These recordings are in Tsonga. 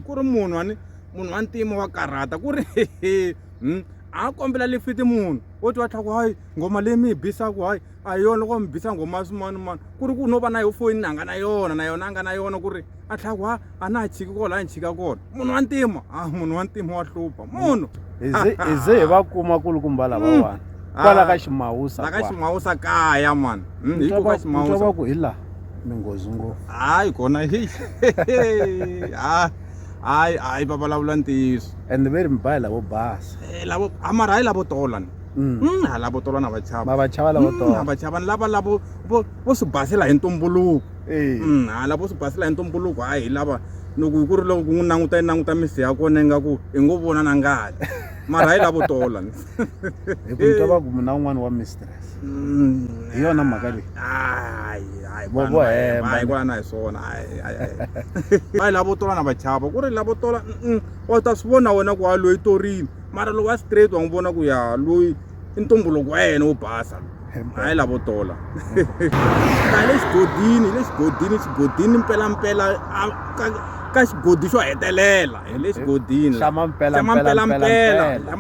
ku ri munhu wa ntima wa karata ku ri a kombela lifiti munhu wo twa tlhaku hayi ngoma leyi mi yi bisaku hayi a hi yona loko mi bisa ngoma swimanimani ku ri ku no va na yo foyini anga na yona anga na yona ku ri a tlhaku a na ha chiki kola a ni chika kona munhu wa ntima munhu wa ntima wa hlupha munhu hi ze hi va kuma kulukumba lavawani kwala ka Ximawusa la ka Ximawusa kaya mani hi ku ka Ximawusa va ku hi la minghozi ngopfu hayi kona hayi va vulavula ntiyiso and ve ri mi ba hi lavo basa lavo mara hayi lavo tola lavo tola na vachava ma va chava lavo tola vachava lava lavo vo swi basela hi ntumbuluko lavo swi basela hi ntumbuluko hayi lava loko ku ri loko ku n'wi languta misi ya kona ingaku hi ngo vona na ngati mara hayi lavo tola hi ku twa va ku mina un'wana wa mistress hi yona mhaka leyi hayi kwala na hi swona hayi lavo tola na vachava ku ri lavo tola wa ta swi vona wena ku ha loyi torini mara loko wa straight wa n'wi vona ku ya loyi i ntumbuluko wa yena wo basa hayi lavo tola ka le xigodini mpelampela ka xigodi xo hetelela hi le xigodini xama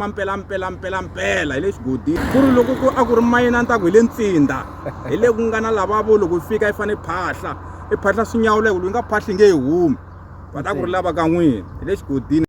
mpelampela hi le xigodini ku ri loko a ku ri mayina ntaku hi le ntsinda hi le ku nga na lavavo loko yi fika yi fane phahla i phahla swinyawuleko loyi nga phahli nge hi humi va ta ku ri lava ka n'wina hi le xigodini